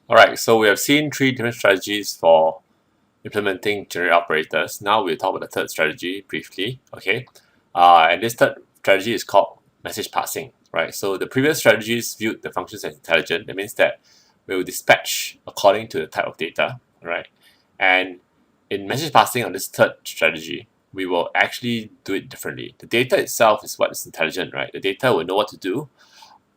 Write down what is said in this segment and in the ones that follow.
Alright, so we have seen three different strategies for implementing generic operators. Now we'll talk about the third strategy briefly, okay? And this third strategy is called message passing, right? So the previous strategies viewed the functions as intelligent. That means that we will dispatch according to the type of data, right? And in message passing on this third strategy, we will actually do it differently. The data itself is what is intelligent, right? The data will know what to do.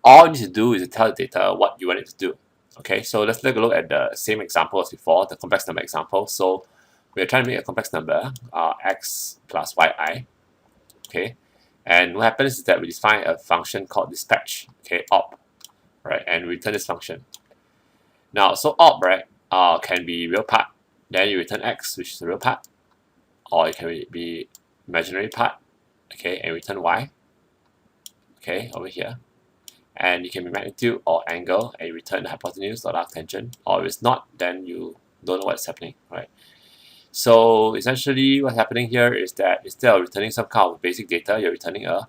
All you need to do is to tell the data what you want it to do. Okay, so let's take a look at the same example as before, the complex number example. So we're trying to make a complex number, x plus yi. Okay, and what happens is that we define a function called dispatch, okay, op, right, and we return this function. Now, so op, right, can be real part, then you return x, which is the real part, or it can be imaginary part, okay, and return y, okay, over here. And it can be magnitude or angle, and you return the hypotenuse or the arctangent, or if it's not, then you don't know what's happening, right? So essentially what's happening here is that instead of returning some kind of basic data, you're returning a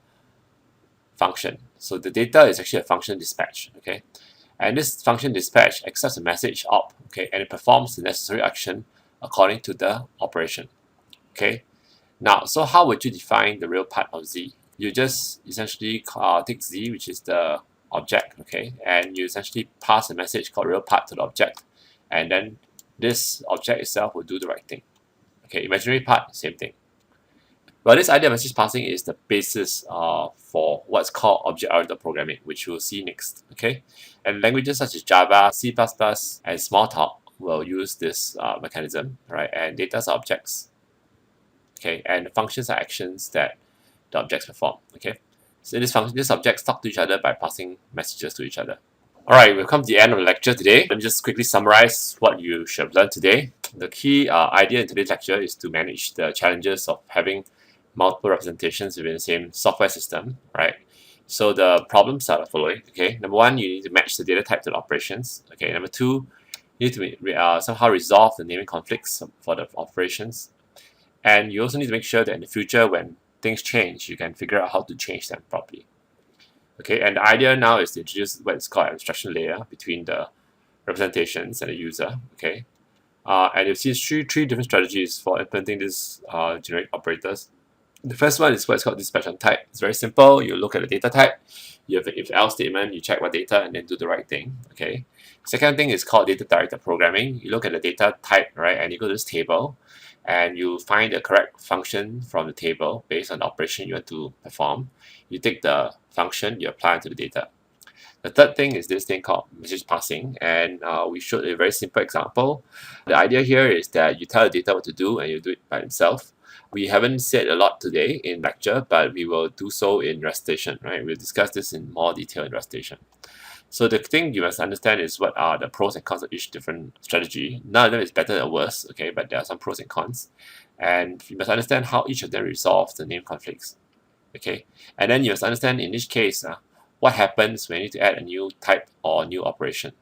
function. So the data is actually a function dispatch, okay? And this function dispatch accepts a message op, okay, and it performs the necessary action according to the operation, okay? Now, so how would you define the real part of z? You just essentially take z, which is the object, okay, and you essentially pass a message called real part to the object, and then this object itself will do the right thing. Okay, imaginary part, same thing. Well, this idea of message passing is the basis for what's called object-oriented programming, which we'll see next. Okay, and languages such as Java, C++, and Smalltalk will use this mechanism, right? And data are objects. Okay, and functions are actions that the objects perform. Okay, so these objects talk to each other by passing messages to each other. Alright, we've come to the end of the lecture today. Let me just quickly summarize what you should have learned today. The key idea in today's lecture is to manage the challenges of having multiple representations within the same software system, right? So the problems are the following, okay? Number one, you need to match the data type to the operations. Okay, number two, you need to somehow resolve the naming conflicts for the operations. And you also need to make sure that in the future, when things change, you can figure out how to change them properly. Okay, and the idea now is to introduce what is called an abstraction layer between the representations and the user. Okay, and you'll see three different strategies for implementing these generic operators. The first one is what's called dispatch on type. It's very simple. You look at the data type, you have an if-else statement, you check what data, and then do the right thing. Okay. Second thing is called data-directed programming. You look at the data type, right, and you go to this table, and you find the correct function from the table based on the operation you want to perform. You take the function, you apply it to the data. The third thing is this thing called message passing, and we showed a very simple example. The idea here is that you tell the data what to do, and you do it by itself. We haven't said a lot today in lecture, but we will do so in recitation, right? We'll discuss this in more detail in recitation. So the thing you must understand is what are the pros and cons of each different strategy. None of them is better or worse, okay, but there are some pros and cons. And you must understand how each of them resolves the name conflicts, okay? And then you must understand in each case what happens when you need to add a new type or new operation.